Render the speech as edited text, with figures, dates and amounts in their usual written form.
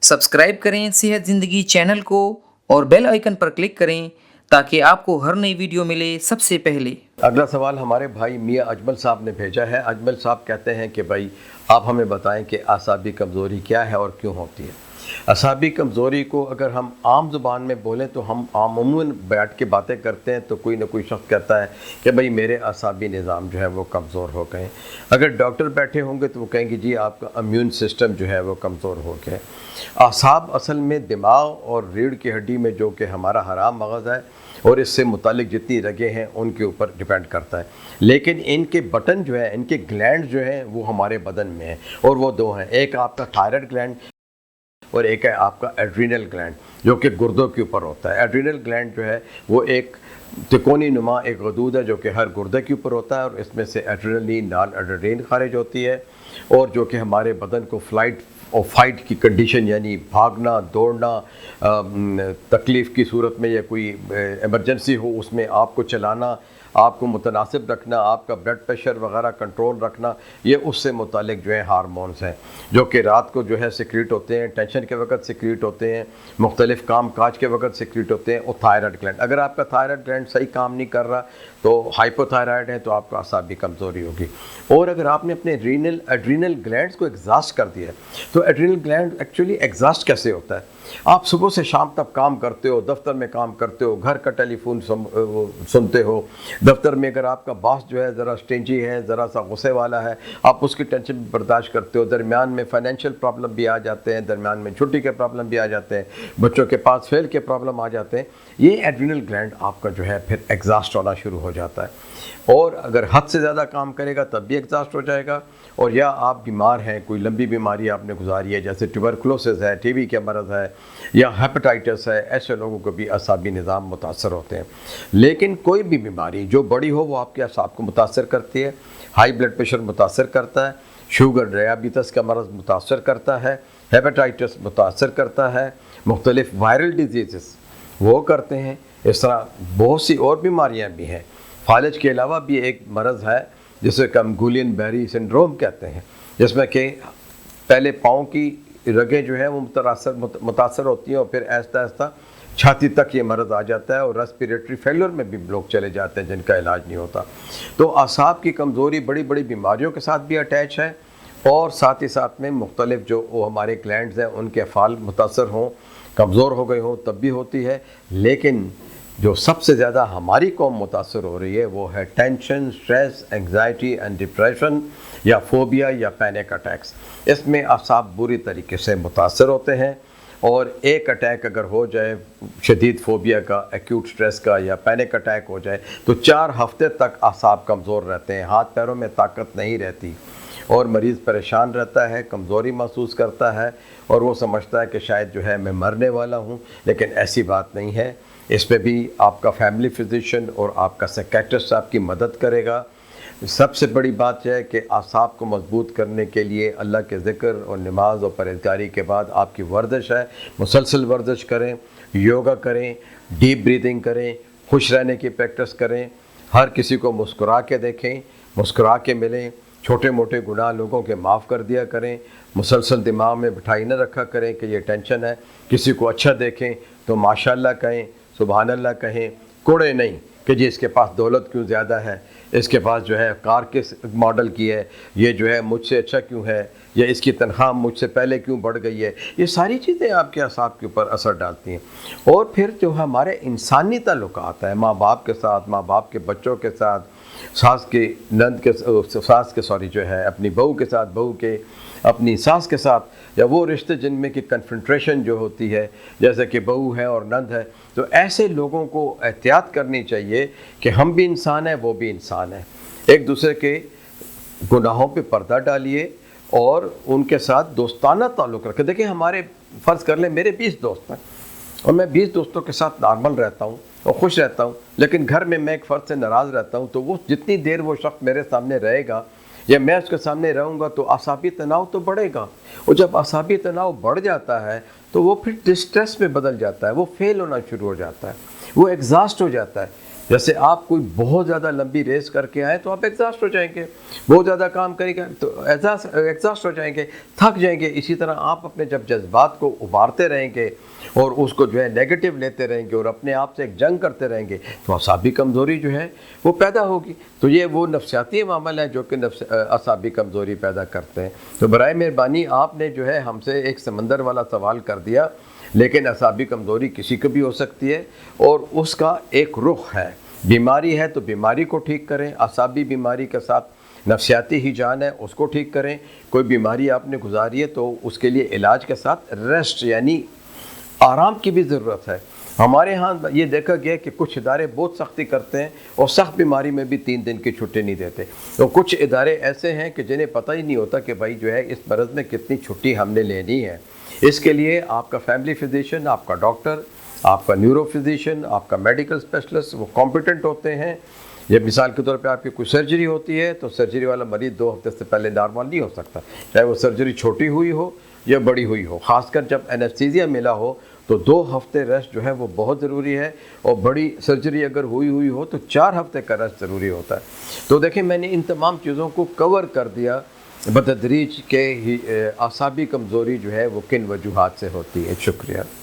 Subscribe करें सेहत ज़िंदगी चैनल को और बेल आइकन पर क्लिक करें ताकि आपको हर नई वीडियो मिले सबसे पहले। अगला सवाल हमारे भाई मियाँ अजमल साहब ने भेजा है। अजमल साहब कहते हैं कि भाई आप हमें बताएं कि आसाबी कमज़ोरी क्या है और क्यों होती है। आसाबी कमज़ोरी को अगर हम आम ज़ुबान में बोलें तो हम अमूमन बैठ के बातें करते हैं तो कोई ना कोई शख्स कहता है कि भाई मेरे आसाबी निज़ाम जो है वो कमज़ोर हो गए। अगर डॉक्टर बैठे होंगे तो वो कहेंगे जी आपका इम्यून सिस्टम जो है वो कमज़ोर हो गया। आसाब असल में दिमाग और रीढ़ की हड्डी में जो कि हमारा हराम मगज़ है और इससे मुतालिक जितनी रगें हैं उनके ऊपर डिपेंड करता है, लेकिन इनके बटन जो है, इनके ग्लैंड जो हैं वो हमारे बदन में हैं और वो दो हैं। एक आपका थायराइड ग्लैंड और एक है आपका एड्रीनल ग्लैंड जो कि गुर्दों के ऊपर होता है। एड्रीनल ग्लैंड जो है वो एक तिकोनी नुमा एक गदूद है जो कि हर गुर्दे के ऊपर होता है और इसमें से एड्रेनलिन नॉन एड्रेनलिन खारिज होती है और जो कि हमारे बदन को फ्लाइट और फाइट की कंडीशन यानी भागना दौड़ना, तकलीफ़ की सूरत में या कोई इमरजेंसी हो उसमें आपको चलाना, आपको मुतनासिब रखना, आपका ब्लड प्रेशर वगैरह कंट्रोल रखना, ये उससे मुतालिक जो है हार्मोन्स हैं जो कि रात को जो है सिक्रीट होते हैं, टेंशन के वक्त सिक्रीट होते हैं, मुख्तलिफ़ काम काज के वक्त सिक्रीट होते हैं। और थायराइड ग्लैंड, अगर आपका थायराइड ग्लैंड सही काम नहीं कर रहा तो हाइपोथायराइड है तो आपको आसाबी कमज़ोरी होगी। और अगर आपने अपने एड्रीनल ग्लैंड्स को एग्जॉस्ट कर दिया तो एड्रीनल ग्लैंड एक्चुअली एग्जॉस्ट कैसे होता है? आप सुबह से शाम तक काम करते हो, दफ्तर में काम करते हो, घर का टेलीफोन सुनते हो, दफ्तर में अगर आपका बॉस जो है ज़रा स्टेंजी है, ज़रा सा गुस्से वाला है, आप उसकी टेंशन भी बर्दाश्त करते हो, दरमियान में फाइनेंशियल प्रॉब्लम भी आ जाते हैं, दरमियान में छुट्टी के प्रॉब्लम भी आ जाते हैं, बच्चों के पास फेल के प्रॉब्लम आ जाते हैं। ये एड्रीनल ग्लैंड आपका जो है फिर एग्जॉस्ट होना शुरू हो जाता है और अगर हद से ज़्यादा काम करेगा तब भी एग्जॉस्ट हो जाएगा। और या आप बीमार हैं, कोई लंबी बीमारी आपने गुजारी है जैसे ट्यूबरकुलोसिस है, टीबी का मरज़ है या हेपेटाइटिस है, ऐसे लोगों को भी असाबी निज़ाम मुतासर होते हैं। लेकिन कोई भी बीमारी जो बड़ी हो वो आपके असाब को मुतासर करती है। हाई ब्लड प्रेशर मुतासर करता है, शुगर डायबिटीज़ का मरज़ मुतासर करता है, हेपेटाइटिस मुतासर करता है, मुख्तलिफ़ वायरल डिजीज़ वो करते हैं। इस तरह बहुत सी और बीमारियाँ भी हैं। फालिज के अलावा भी एक मरज़ है जिसे हम गुलियन बेरी सिंड्रोम कहते हैं, जिसमें कि पहले पाँव की रगें जो है वो मुतासर होती हैं और फिर आहिस्ता आहिस्ता छाती तक ये मरज़ आ जाता है और रेस्पिरेटरी फेलियर में भी लोग चले जाते हैं जिनका इलाज नहीं होता। तो आसाब की कमज़ोरी बड़ी बड़ी बीमारियों के साथ भी अटैच है और साथ ही साथ में मुख्तलिफ जो वो हमारे ग्लैंड्स हैं उनके अफ़ाल मुतासर हों, कमज़ोर हो गए हों तब भी होती है। लेकिन जो सबसे ज़्यादा हमारी कौम मुतासर हो रही है वो है tension, stress, anxiety and depression या फोबिया या पैनिक अटैक्स। इसमें असाब बुरी तरीके से मुतासर होते हैं और एक अटैक अगर हो जाए शदीद फोबिया का, एक्यूट स्ट्रेस का या पैनिक अटैक हो जाए तो 4 हफ्ते तक असाब कमज़ोर रहते हैं, हाथ पैरों में ताकत नहीं रहती और मरीज़ परेशान रहता है, कमज़ोरी महसूस करता है और वो समझता है कि शायद जो है मैं मरने वाला हूँ, लेकिन ऐसी बात नहीं है। इस पे भी आपका फैमिली फिजिशियन और आपका साइकियाट्रिस्ट आपकी मदद करेगा। सबसे बड़ी बात यह है कि आसाब को मजबूत करने के लिए अल्लाह के ज़िक्र और नमाज और परहेज़गारी के बाद आपकी वर्जिश है, मुसलसल वर्जिश करें, योगा करें, डीप ब्रीदिंग करें, खुश रहने की प्रैक्टिस करें, हर किसी को मुस्कुरा के देखें, मुस्कुरा के मिलें, छोटे मोटे गुनाह लोगों के माफ़ कर दिया करें, मुसलसल दिमाग में बिठाई न रखा करें कि ये टेंशन है। किसी को अच्छा देखें तो माशाल्लाह कहें, सुभान अल्लाह कहें, कोड़े नहीं कि जी इसके पास दौलत क्यों ज़्यादा है, इसके पास जो है कार किस मॉडल की है, ये जो है मुझसे अच्छा क्यों है, या इसकी तनख्वाह मुझसे पहले क्यों बढ़ गई है। ये सारी चीज़ें आपके असाब के ऊपर असर डालती हैं। और फिर जो हमारे इंसानी ताल्लुकात है माँ बाप के साथ, माँ बाप के बच्चों के साथ, सास के सॉरी जो है अपनी बहू के साथ, बहू के अपनी सास के साथ, या वो रिश्ते जिनमें कि कन्फ्रंट्रेशन जो होती है जैसे कि बहू है और नंद है, तो ऐसे लोगों को एहतियात करनी चाहिए कि हम भी इंसान हैं, वो भी इंसान है। एक दूसरे के गुनाहों पे पर्दा डालिए और उनके साथ दोस्ताना ताल्लुक़ रखें। देखिए हमारे फ़र्ज़ कर लें मेरे 20 दोस्त हैं और मैं 20 दोस्तों के साथ नॉर्मल रहता हूँ और खुश रहता हूँ, लेकिन घर में मैं एक फ़र्द से नाराज़ रहता हूँ तो वो जितनी देर वो शख्स मेरे सामने रहेगा या मैं उसके सामने रहूँगा तो आसाबी तनाव तो बढ़ेगा, और जब आसाबी तनाव बढ़ जाता है तो वो फिर डिस्ट्रेस में बदल जाता है, वो फेल होना शुरू हो जाता है, वो एग्जॉस्ट हो जाता है। جیسے آپ کوئی بہت زیادہ لمبی ریس کر کے آئیں تو آپ ایگزاسٹ ہو جائیں گے، بہت زیادہ کام کریں گے تو ایگزاسٹ ہو جائیں گے، تھک جائیں گے۔ اسی طرح آپ اپنے جب جذبات کو ابھارتے رہیں گے اور اس کو جو ہے نیگیٹو لیتے رہیں گے اور اپنے آپ سے ایک جنگ کرتے رہیں گے تو اعصابی کمزوری جو ہے وہ پیدا ہوگی۔ تو یہ وہ نفسیاتی عوامل ہیں جو کہ اعصابی کمزوری پیدا کرتے ہیں۔ تو برائے مہربانی آپ نے جو ہے ہم سے ایک سمندر والا سوال کر دیا، لیکن اعصابی کمزوری کسی کو بھی ہو سکتی ہے اور اس کا ایک رخ ہے۔ بیماری ہے تو بیماری کو ٹھیک کریں، اعصابی بیماری کے ساتھ نفسیاتی ہی جان ہے اس کو ٹھیک کریں۔ کوئی بیماری آپ نے گزاری ہے تو اس کے لیے علاج کے ساتھ ریسٹ یعنی آرام کی بھی ضرورت ہے۔ ہمارے ہاں یہ دیکھا گیا کہ کچھ ادارے بہت سختی کرتے ہیں اور سخت بیماری میں بھی 3 دن کی چھٹی نہیں دیتے، تو کچھ ادارے ایسے ہیں کہ جنہیں پتہ ہی نہیں ہوتا کہ بھائی جو ہے اس مرض میں کتنی چھٹی ہم نے لینی ہے۔ اس کے لیے آپ کا فیملی فزیشین، آپ کا ڈاکٹر، آپ کا نیورو فزیشین، آپ کا میڈیکل اسپیشلسٹ وہ کمپیٹنٹ ہوتے ہیں۔ یہ مثال کے طور پہ آپ کی کوئی سرجری ہوتی ہے تو سرجری والا مریض 2 ہفتے سے پہلے نارمل نہیں ہو سکتا، چاہے وہ سرجری چھوٹی ہوئی ہو یا بڑی ہوئی ہو، خاص کر جب اینستھیزیا ملا ہو تو 2 ہفتے ریسٹ جو ہے وہ بہت ضروری ہے، اور بڑی سرجری اگر ہوئی ہو تو 4 ہفتے کا ریسٹ ضروری ہوتا ہے۔ تو دیکھیں میں نے ان تمام چیزوں کو کور کر دیا بتدریج کہ اعصابی کمزوری جو ہے وہ کن وجوہات سے ہوتی ہے۔ شکریہ۔